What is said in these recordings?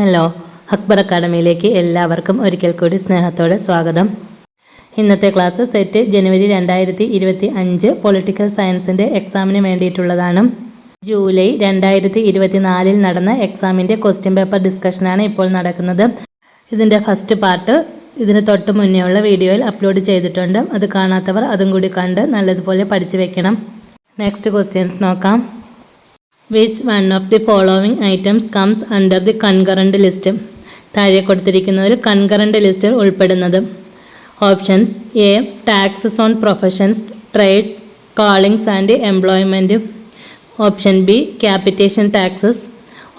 Hello, Akbar അക്കാഡമിയിലേക്ക് എല്ലാവർക്കും ഒരിക്കൽ കൂടി സ്നേഹത്തോടെ സ്വാഗതം. ഇന്നത്തെ ക്ലാസ് സെറ്റ് ജനുവരി 2025 പൊളിറ്റിക്കൽ സയൻസിൻ്റെ എക്സാമിന് വേണ്ടിയിട്ടുള്ളതാണ്. ജൂലൈ 2024 നടന്ന എക്സാമിൻ്റെ ക്വസ്റ്റ്യൻ പേപ്പർ ഡിസ്കഷനാണ് ഇപ്പോൾ നടക്കുന്നത്. ഇതിൻ്റെ ഫസ്റ്റ് പാർട്ട് ഇതിന് തൊട്ട് മുന്നേ ഉള്ള വീഡിയോയിൽ അപ്ലോഡ് ചെയ്തിട്ടുണ്ട്. അത് കാണാത്തവർ അതും കൂടി കണ്ട് നല്ലതുപോലെ പഠിച്ചു വെക്കണം. നെക്സ്റ്റ് ക്വസ്റ്റ്യൻസ് നോക്കാം. Which one of the following items comes under the concurrent list? താഴെ കൊടുത്തിരിക്കുന്നതിൽ കൺകറന്റ് ലിസ്റ്റിൽ ഉൾപ്പെടുന്നത്. Options: A taxes on professions, trades, callings and employment. Option B capitation taxes.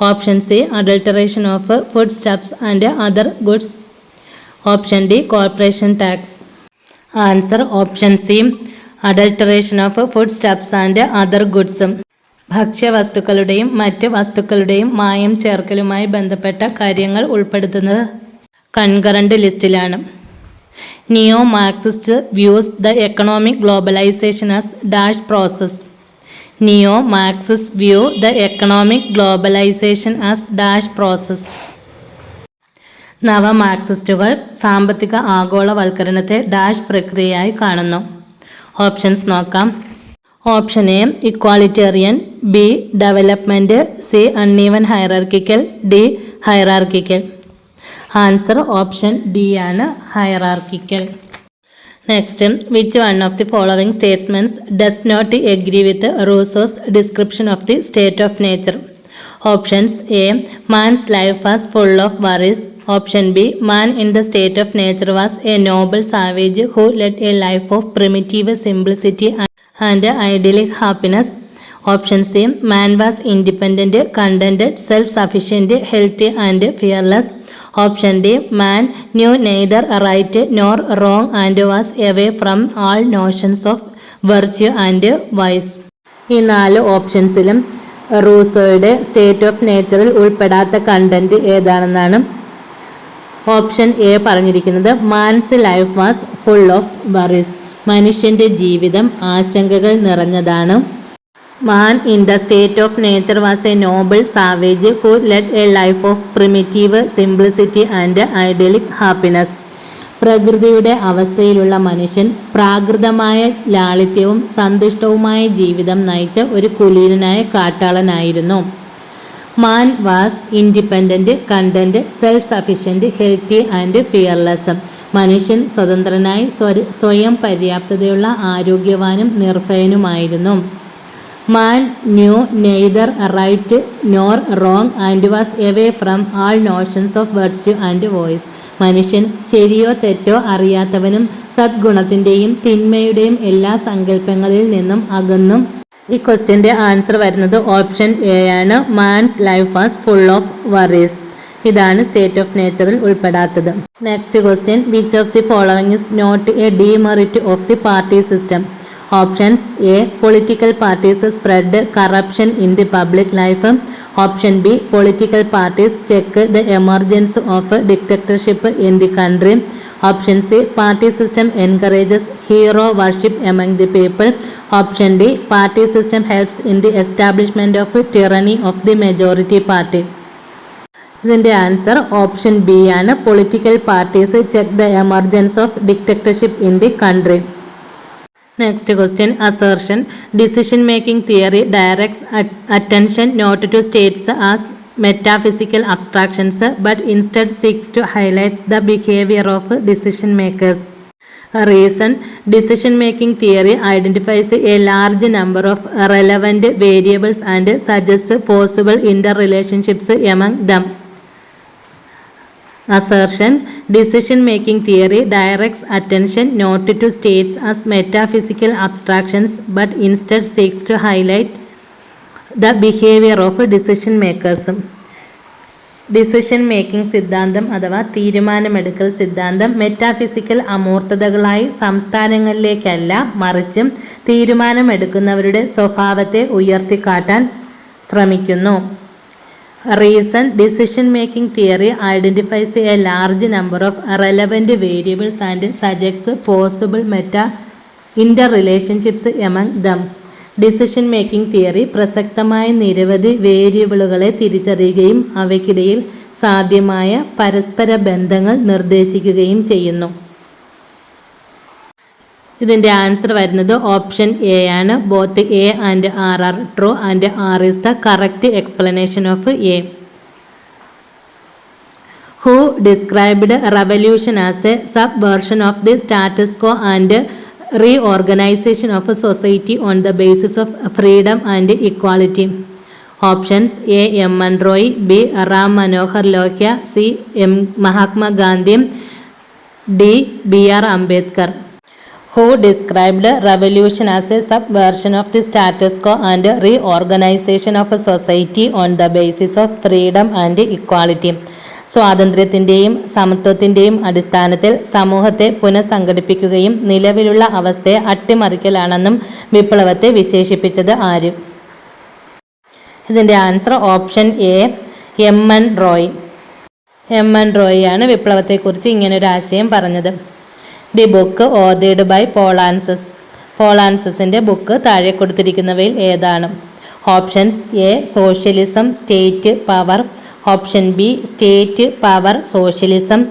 Option C adulteration of food stuffs and other goods. Option D corporation tax. Answer option C adulteration of food stuffs and other goods. ഭക്ഷ്യവസ്തുക്കളുടെയും മറ്റ് വസ്തുക്കളുടെയും മായം ചേർക്കലുമായി ബന്ധപ്പെട്ട കാര്യങ്ങൾ ഉൾപ്പെടുത്തുന്നത് concurrent ലിസ്റ്റിലാണ്. Neo Marxist views the economic globalisation as dash process. Neo Marxist view the economic globalisation as dash process. നവ മാർക്സിസ്റ്റുകൾ സാമ്പത്തിക ആഗോളവൽക്കരണത്തെ ഡാഷ് പ്രക്രിയയായി കാണുന്നു. ഓപ്ഷൻസ് നോക്കാം. Option A egalitarian, B development, C uneven hierarchical, D hierarchical. Answer option D ആണ്, hierarchical. Next, which one of the following statements does not agree with Rousseau's description of the state of nature. Options: A man's life was full of worries. Option B man in the state of nature was a noble savage who led a life of primitive simplicity and idyllic happiness. Option C man was independent, contented, self-sufficient, healthy and fearless. Option D man knew neither right nor wrong and was away from all notions of virtue and vice. ഈ 4 ഓപ്ഷൻസിലും റൂസോയുടെ state of നേച്ചറിൽ ഉൾപ്പെടാത്ത content ഏതാണെന്നാണ്. Option A പറഞ്ഞിരിക്കുന്നത് man's life was full of worries. മനുഷ്യൻ്റെ ജീവിതം ആശങ്കകൾ നിറഞ്ഞതാണ്. Man in the state of nature was a noble savage who led a life of primitive simplicity and idyllic happiness. പ്രകൃതിയുടെ അവസ്ഥയിലുള്ള മനുഷ്യൻ പ്രാകൃതമായ ലാളിത്യവും സന്തുഷ്ടവുമായ ജീവിതം നയിച്ച ഒരു കുലീനനായ കാട്ടാളനായിരുന്നു. Man was independent, content, self sufficient, healthy and fearless. മനുഷ്യൻ സ്വതന്ത്രനായി സ്വയം പര്യാപ്തതയുള്ള ആരോഗ്യവാനും നിർഭയനുമായിരുന്നു. Man knew neither right nor wrong and was away from all notions of virtue and vice. മനുഷ്യൻ ശരിയോ തെറ്റോ അറിയാത്തവനും സദ്ഗുണത്തിൻ്റെയും തിന്മയുടെയും എല്ലാ സങ്കല്പങ്ങളിൽ നിന്നും അകന്നും. ഈ ക്വസ്റ്റ്യൻ്റെ ആൻസർ വരുന്നത് ഓപ്ഷൻ എ ആണ്, man's life was full of worries. ഇതാണ് സ്റ്റേറ്റ് ഓഫ് നേച്ചറിൽ ഉൾപ്പെടാത്തത്. Next question, which of the following is not a demerit of the party system. Options: A political parties spread corruption in the public life. Option B political parties check the emergence of dictatorship in the country. Option C party system encourages hero worship among the people. Option D party system helps in the establishment of tyranny of the majority party. ഇതിൻ്റെ answer option B ആണ്, political parties check the emergence of dictatorship in the country. Next question, assertion decision making theory directs attention not to states as metaphysical abstractions but instead seeks to highlight the behavior of decision makers. Reason decision making theory identifies a large number of relevant variables and suggests possible interrelationships among them. Assertion decision making theory directs attention not to states as metaphysical abstractions but instead seeks to highlight the behavior of decision makers. Decision making സിദ്ധാന്തം അഥവാ തീരുമാനമെടുക്കൽ സിദ്ധാന്തം metaphysical അമൂർത്തതകളായി സംസ്ഥാനങ്ങളിലേക്കല്ല, മറിച്ചും തീരുമാനമെടുക്കുന്നവരുടെ സ്വഭാവത്തെ ഉയർത്തിക്കാട്ടാൻ ശ്രമിക്കുന്നു. Reason decision making theory identifies a large number of relevant variables and suggests possible inter relationships among them. Decision making theory പ്രസക്തമായ നിരവധി വേരിയബിളുകളെ തിരിച്ചറിയുകയും അവയ്ക്കിടയിൽ സാധ്യമായ പരസ്പര ബന്ധങ്ങൾ നിർദ്ദേശിക്കുകയും ചെയ്യുന്നു. ഇതിൻ്റെ ആൻസർ വരുന്നത് ഓപ്ഷൻ എ ആണ്. Both A and R are true and R is the correct explanation of A. Who described revolution as a subversion of the status quo and reorganization of a society on the basis of freedom and equality? Options A. M. N. Roy, B. Ram Manohar Lohia, C. M. Mahatma Gandhi, D. B. R. Ambedkar. Who described revolution as a subversion of the status quo and reorganization of a society on the basis of freedom and equality? സ്വാതന്ത്ര്യത്തിൻ്റെയും സമത്വത്തിൻ്റെയും അടിസ്ഥാനത്തിൽ സമൂഹത്തെ പുനഃസംഘടിപ്പിക്കുകയും നിലവിലുള്ള അവസ്ഥയെ അട്ടിമറിക്കലാണെന്നും വിപ്ലവത്തെ വിശേഷിപ്പിച്ചത് ആര്? ഇതിൻ്റെ answer option A. M N Roy. M N Roy ആണ് വിപ്ലവത്തെക്കുറിച്ച് ഇങ്ങനൊരു ആശയം പറഞ്ഞത്. ദി ബുക്ക് ഓതേഡ് ബൈ പോളാൻസസ്. പോളാൻസസിൻ്റെ ബുക്ക് താഴെ കൊടുത്തിരിക്കുന്നവയിൽ ഏതാണ്? Options A. Socialism, state, power. Option B. State, power, socialism.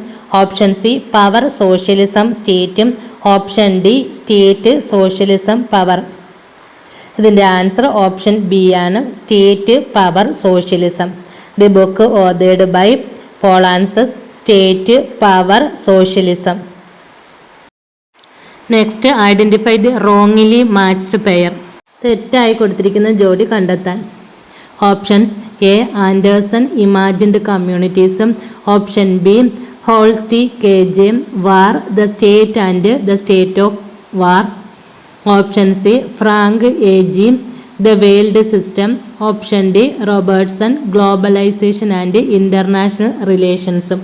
Option C. Power, socialism, സ്റ്റേറ്റും. Option D. State, socialism, power. ഇതിൻ്റെ ആൻസർ ഓപ്ഷൻ ബി ആണ്. State, power, socialism. The book ഓതേഡ് by Poulantzas. State, power, socialism. Next, identify the wrongly matched pair. തെറ്റായി കൊടുത്തിരിക്കുന്ന ജോഡി കണ്ടെത്താൻ. Options A. Anderson imagined കമ്മ്യൂണിറ്റീസും. Option B. Holsti K J war, the state and the state of war. Option C. Frank A G the world system. Option D. Robertson globalisation and international റിലേഷൻസും.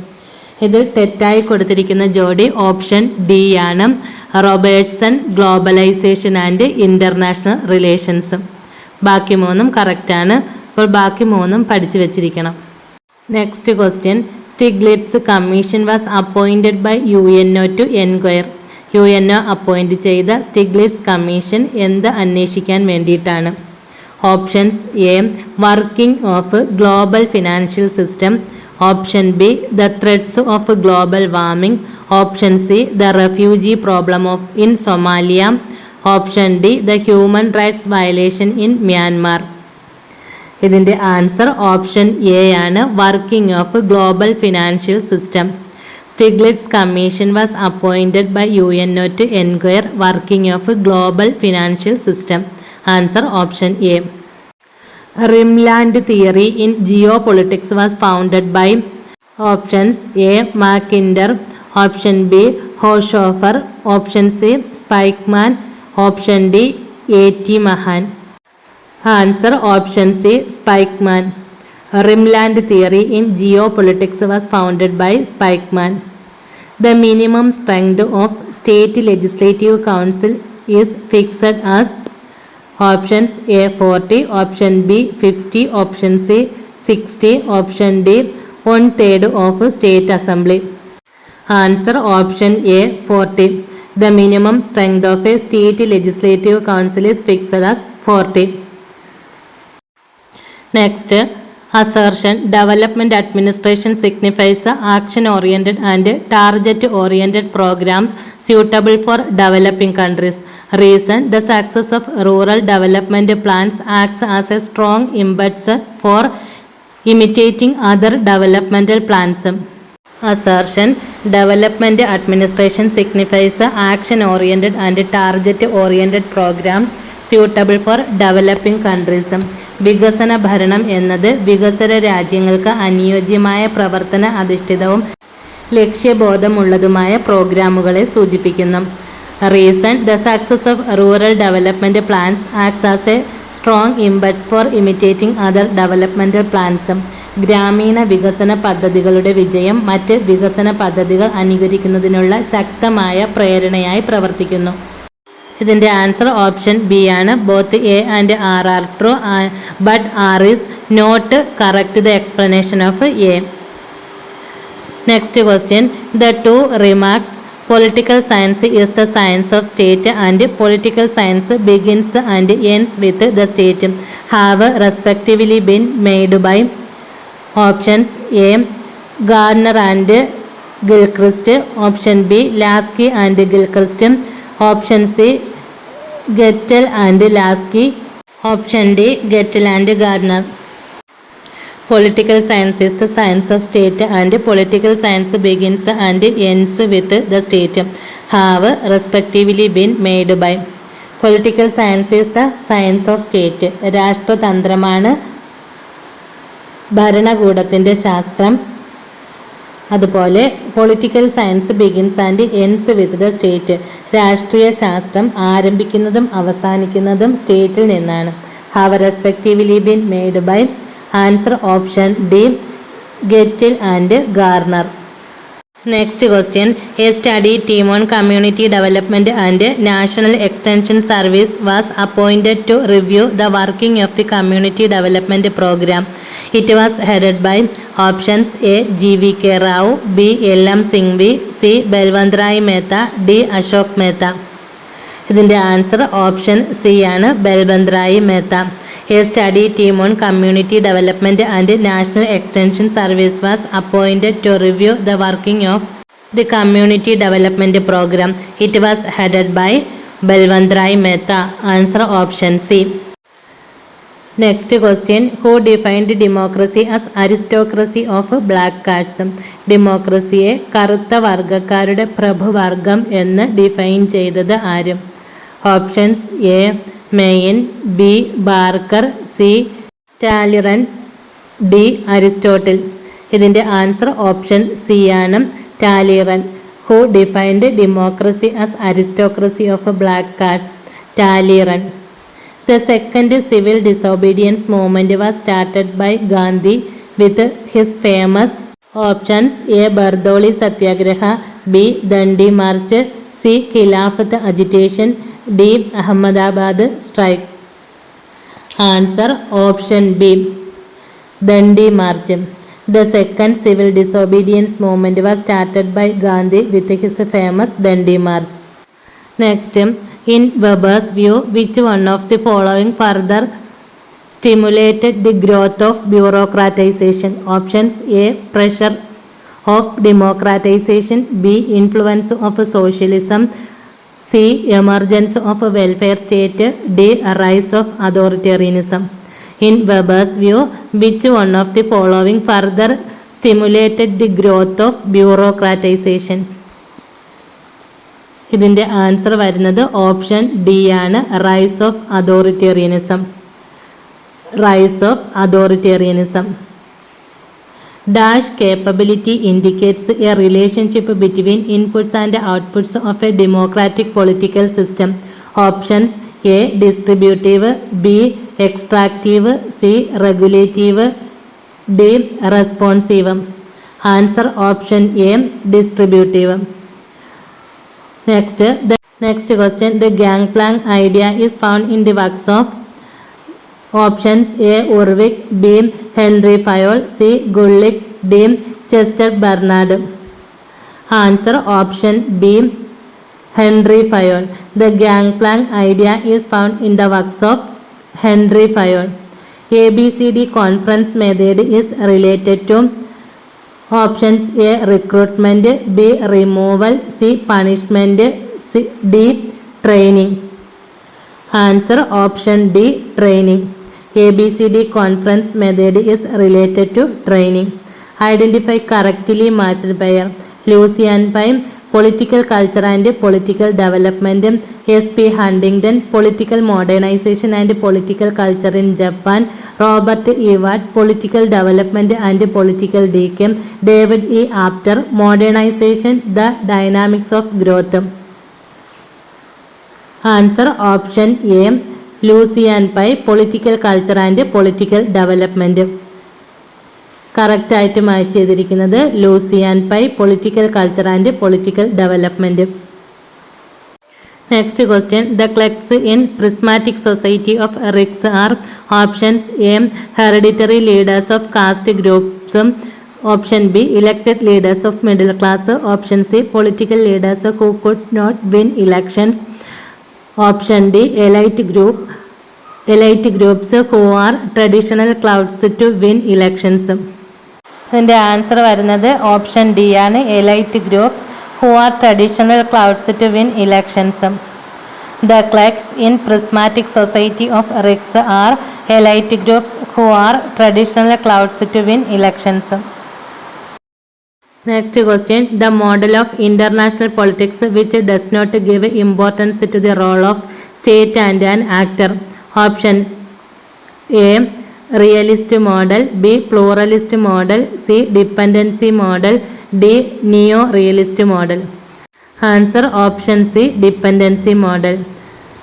ഇതിൽ തെറ്റായി കൊടുത്തിരിക്കുന്ന ജോഡി option D ആണ്. Robertson globalisation and international റിലേഷൻസും. ബാക്കി മൂന്നും കറക്റ്റാണ്. അപ്പോൾ ബാക്കി മൂന്നും പഠിച്ചു വെച്ചിരിക്കണം. Next question. Stiglitz commission was appointed by UNO to enquire. UNO appoint ചെയ്ത സ്റ്റിഗ്ലിറ്റ്സ് കമ്മീഷൻ എന്ത് അന്വേഷിക്കാൻ വേണ്ടിയിട്ടാണ്? Options A. Working of global financial system. Option B. The threats of global warming. Option C. The refugee problem in Somalia. Option D. The human rights violation in Myanmar. ഇതിൻ്റെ answer option A ആണ്. Working of global financial system. Stiglitz commission was appointed by UNO to enquire working of global financial system. Answer option A. Rimland theory in geo politics was founded by. Options A. മാക്കിൻഡർ. Option B. Haushofer. Option C. Spykman. Option D. A.T. Mahan. Answer option C. Spykman. Rimland theory in geo politics was founded by Spykman. The minimum strength of state legislative council is fixed as. Options A. 40. Option B. 50. Option C. 60. Option D. 1/3 of state assembly. Answer option A. 40. The minimum strength of a state legislative council is fixed as 40. Next, assertion. Development administration signifies action-oriented and target-oriented programs suitable for developing countries. Reason. The success of rural development plans acts as a strong impetus for imitating other developmental plans. Assertion. Development administration signifies action-oriented and target-oriented programs suitable for developing countries. വികസന ഭരണം എന്നത് വികസ്വര രാജ്യങ്ങൾക്ക് അനുയോജ്യമായ പ്രവർത്തന അധിഷ്ഠിതവും ലക്ഷ്യബോധമുള്ളതുമായ പ്രോഗ്രാമുകളെ സൂചിപ്പിക്കുന്നു. Reason. The success of rural development plans acts as a strong impulse for imitating other developmental plans. ഗ്രാമീണ വികസന പദ്ധതികളുടെ വിജയം മറ്റ് വികസന പദ്ധതികൾ അനുകരിക്കുന്നതിനുള്ള ശക്തമായ പ്രേരണയായി പ്രവർത്തിക്കുന്നു. ഇതിൻ്റെ ആൻസർ ഓപ്ഷൻ ബി ആണ്. Both A and R are true but R is not correct the explanation of A. Next question. The two remarks political science is the science of state and political science begins and ends with the state have respectively been made by. Options A. Gardner and Gilchrist. Option B, Lasky and Gilchrist. Option C, Gettel and Lasky. Option D, Gettel and Gardner. Political science is the science of state, and political science begins and ends with the state. Have respectively been made by. Political science is the science of state. രാഷ്ട്രതന്ത്രമാണ് ഭരണകൂടത്തിൻ്റെ ശാസ്ത്രം. അതുപോലെ political science begins and ends with the state. രാഷ്ട്രീയ ശാസ്ത്രം ആരംഭിക്കുന്നതും അവസാനിക്കുന്നതും സ്റ്റേറ്റിൽ നിന്നാണ്. Have respectively been made by. Answer option D, Gettell and Garner. Next question. A study team on community development and National Extension Service was appointed to review the working of the community development program. It was headed by options A, G.V.K. Rao, B, L.M. Singhvi, C, Balwant Rai Mehta, D, Ashok Mehta. ഇതിൻ്റെ answer option C ആണ്, Balwant Rai Mehta. A study team on community development and National Extension Service was appointed to review the working of the community development program. It was headed by Balwant Rai Mehta. Answer option C. Next question. Who defined democracy as aristocracy of black cats? ഡെമോക്രസിയെ കറുത്ത വർഗക്കാരുടെ പ്രഭുവർഗം എന്ന് define ചെയ്തത് ആരും? Options A, Maine, B, Barker, C, Talleyrand, D, Aristotle. ഇതിൻ്റെ answer option C ആണ്, Talleyrand. Who defined democracy as aristocracy of black cats? Talleyrand. The second civil disobedience movement was started by Gandhi with his famous options A, Bardoli Satyagraha, B, Dandi March, C, Khilafat agitation, D, Ahmedabad strike. Answer option B, Dandi March. The second civil disobedience movement was started by Gandhi with his famous Dandi March. Next, in Weber's view, which one of the following further stimulated the growth of bureaucratization? Options A, pressure of democratization, B, influence of socialism, C, emergence of welfare state, D, rise of authoritarianism. In Weber's view, which one of the following further stimulated the growth of bureaucratization? ഇതിൻ്റെ answer വരുന്നത് option D ആണ്, rise of authoritarianism. Rise of authoritarianism. Dash capability indicates A relationship between inputs and outputs of A democratic political system? Options A, distributive, B, extractive, C, regulative, D, responsive. Answer option A, distributive. Next question. The gangplank idea is found in the works of options A, Urwick, B, Henry Fayol, C, Gullick, D, Chester Bernard. Answer option B, Henry Fayol. The gangplank idea is found in the works of Henry Fayol. ABCD conference method is related to options A, recruitment, B, removal, C, punishment, C, D, training. Answer option D, training. ABCD conference method is related to training. Identify correctly matched pair. Lucian Pine, political culture and political development. S.P. Huntington, political modernization and political culture in Japan. Robert E. Watt, political development and political decay. David E. Apter, modernization, the dynamics of growth. Answer option A, Lucian Pine, political culture and political development. Correct ആയിട്ട് match ചെയ്തിരിക്കുന്നത് Lucian Pye, political culture and political development. Next question. The clects in prismatic society of Riggs are? Options A, hereditary leaders of caste groups. Option B, elected leaders of middle class. Option C, political leaders who could not win elections. Option D, elite groups who are traditional clouds to win elections. ഇതിൻ്റെ answer വരുന്നത് option D ആണ്. Elite groups who are traditional clouds to win elections. The clerks in prismatic society of rigs are elite groups who are traditional clouds to win elections. Next question. The model of international politics which does not give importance to the role of state and an actor. Options: A. Realist model, B. Pluralist model, C. Dependency model, D. Neo-realist model. Answer option C. Dependency model.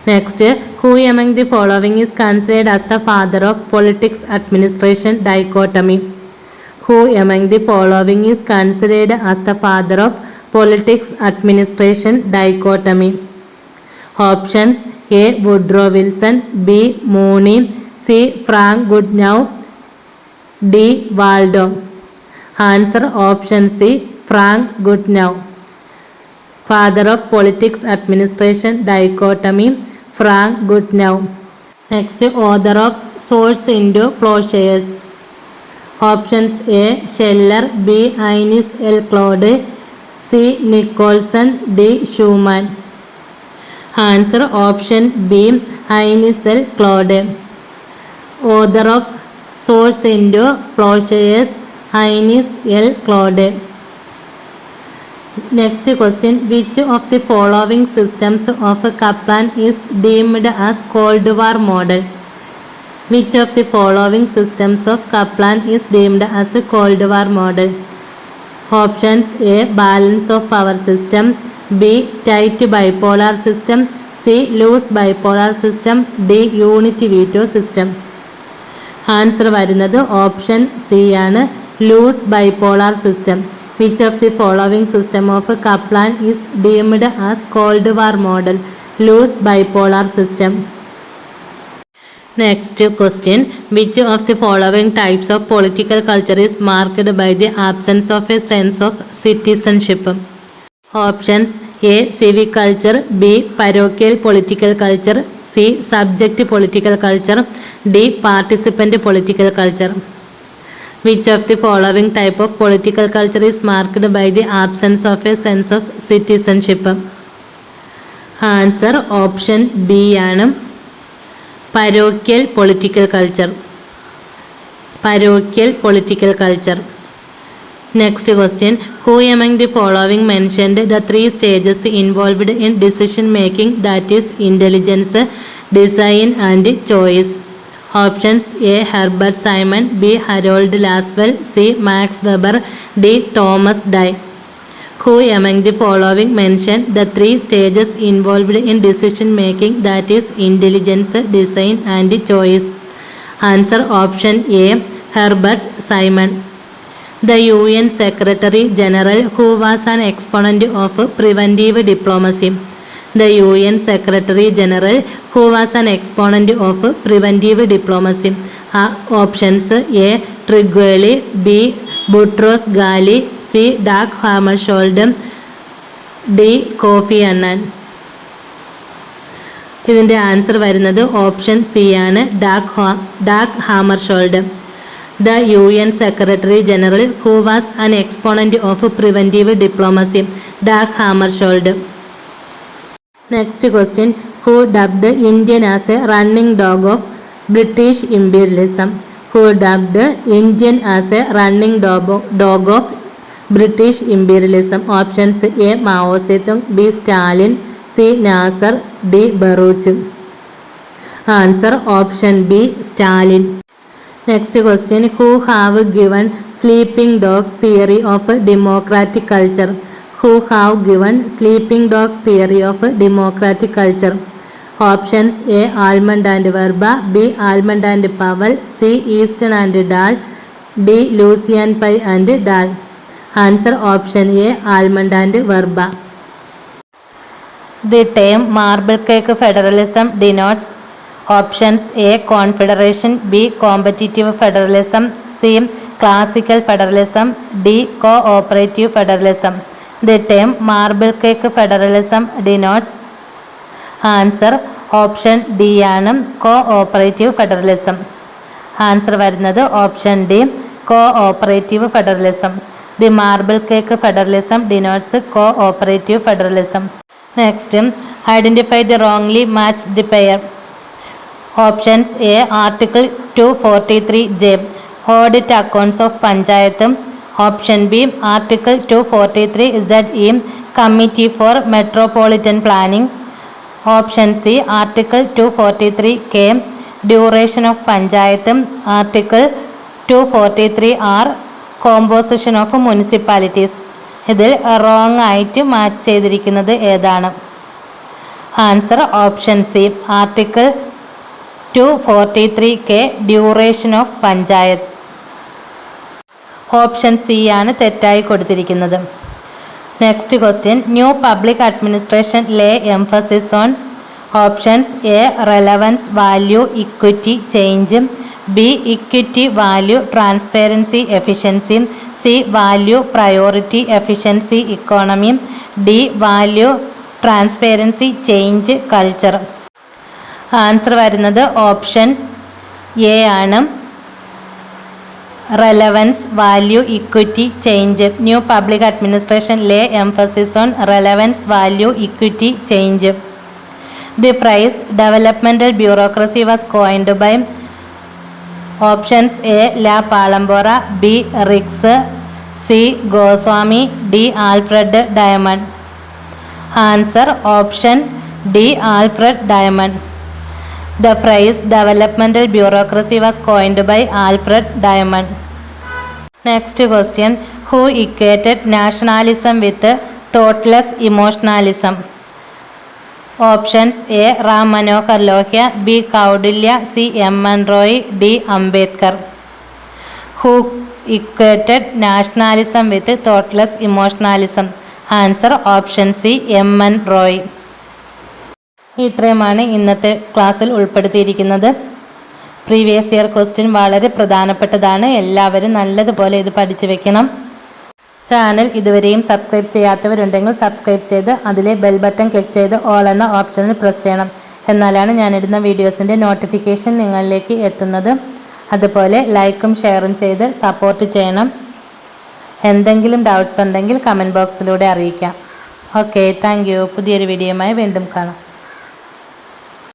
Next, who among the following is considered as the father of politics administration dichotomy? Who among the following is considered as the father of politics administration dichotomy? Options: A. Woodrow Wilson, B. Mooney, C. Frank Goodenough, D. Waldo. Answer option C. Frank Goodenough. Father of politics administration dichotomy, Frank Goodenough. Next, author of Swords into Plowshares. Options: A. Scheller, B. Innes L. Claude, C. Nicholson, D. Schumann. Answer option B. Innes L. Claude. Author of Swords into Plowshares, Innes L. Claude. Next question. Which of the following systems of Kaplan is deemed as Cold War model? Which of the following systems of Kaplan is deemed as a Cold War model? Options: A. Balance of power system, B. Tight bipolar system, C. Loose bipolar system, D. Unity veto system. Answer വരുന്നത് option C ആണ്. Loose bipolar system. Which of the following system of Kaplan is deemed as Cold War model? Loose bipolar system. Next question. Which of the following types of political culture is marked by the absence of a sense of citizenship? Options: A. Civic culture, B. Parochial political culture, C. Subject political culture, D. Participant political culture. Which of the following type of political culture is marked by the absence of a sense of citizenship? Answer option B ആണ്. Parochial political culture. Parochial political culture. Next question. Who among the following mentioned the three stages involved in decision making, that is intelligence, design and choice? Options: A. Herbert Simon, B. Harold Laswell, C. Max Weber, D. Thomas Dye. Who among the following mentioned the three stages involved in decision making, that is intelligence, design and choice? Answer option A. Herbert Simon. The UN Secretary General who was an exponent of preventive diplomacy. The UN Secretary General who was an exponent of preventive diplomacy. Options: A. Tryggve, B. Boutros Ghali, C. Dag Hammarskjöld, D. Kofi Annan. ഇതിൻ്റെ answer വരുന്നത് option C ആണ്. ഡാഗ് Hammarskjöld. The UN Secretary General who was an exponent of preventive diplomacy, Dag Hammarskjöld. Next question. Who dubbed Indian as a running dog of British imperialism? Who dubbed Indian as a running dog of British imperialism? Options: A. Mao Zedong, B. Stalin, C. Nasser, D. Baruch. Answer option B. Stalin. Next question. Who have given sleeping dogs theory of democratic culture? Who have given sleeping dogs theory of democratic culture? Options: A. Almond and Verba, B. Almond and Powell, C. Easton and Dahl, D. Lucian Pye and Dahl. Answer option A. Almond and Verba. The term marble cake federalism denotes options: A. Confederation, B. Competitive federalism, C. Classical federalism, D. Cooperative federalism. The term marble cake federalism denotes. Answer option D ആണ്. Cooperative federalism. Answer വരുന്നത് option D. cooperative federalism. The marble cake federalism denotes cooperative federalism. Next, identify the wrongly matched pair. Options A. Article 243J, audit accounts of Panchayat. Option B. Article 243ZE, Committee for Metropolitan Planning. Option C. Article 243K, duration of Panchayat. Article 243R, composition of municipalities. ഇതിൽ wrong ആയിട്ട് match ചെയ്തിരിക്കുന്നത് ഏതാണ്? Answer option C, article 243K, duration of panchayat. Option C ആണ് തെറ്റായി കൊടുത്തിരിക്കുന്നത്. Next question, new public administration lay emphasis on. Options A. Relevance, value, equity, change. B. Equity, value, transparency, efficiency. C. Value, priority, efficiency, economy. D. Value, transparency, change, culture. Answer വരുന്നത് option A ആണ്. Relevance, value, equity, change. New public administration lay emphasis on relevance, value, equity, change. The phrase developmental bureaucracy was coined by. Options A. La Palombara. B. Riggs. C. Goswami. D. Alfred Diamond. Answer option D, Alfred Diamond. The phrase developmental bureaucracy was coined by Alfred Diamond. Next question, who equated nationalism with thoughtless emotionalism? Options A. Ram Manohar Lohia. B. Kaudilya. C. M.N. Roy. D. Ambedkar. Who equated nationalism with thoughtless emotionalism? Answer option C, M.N. Roy. ഇത്രയുമാണ് ഇന്നത്തെ ക്ലാസ്സിൽ ഉൾപ്പെടുത്തിയിരിക്കുന്നത്. Previous year question വളരെ പ്രധാനപ്പെട്ടതാണ്. എല്ലാവരും നല്ലതുപോലെ ഇത് പഠിച്ചു വെക്കണം. ചാനൽ ഇതുവരെയും സബ്സ്ക്രൈബ് ചെയ്യാത്തവരുണ്ടെങ്കിൽ സബ്സ്ക്രൈബ് ചെയ്ത് അതിലെ ബെൽ ബട്ടൺ ക്ലിക്ക് ചെയ്ത് ഓൾ എന്ന ഓപ്ഷനിൽ പ്രസ് ചെയ്യണം. എന്നാലാണ് ഞാനിടുന്ന വീഡിയോസിൻ്റെ നോട്ടിഫിക്കേഷൻ നിങ്ങളിലേക്ക് എത്തുന്നത്. അതുപോലെ ലൈക്കും ഷെയറും ചെയ്ത് സപ്പോർട്ട് ചെയ്യണം. എന്തെങ്കിലും ഡൗട്ട്സ് ഉണ്ടെങ്കിൽ കമൻറ്റ് ബോക്സിലൂടെ അറിയിക്കാം. Okay, thank you. പുതിയൊരു വീഡിയോയുമായി വീണ്ടും കാണാം.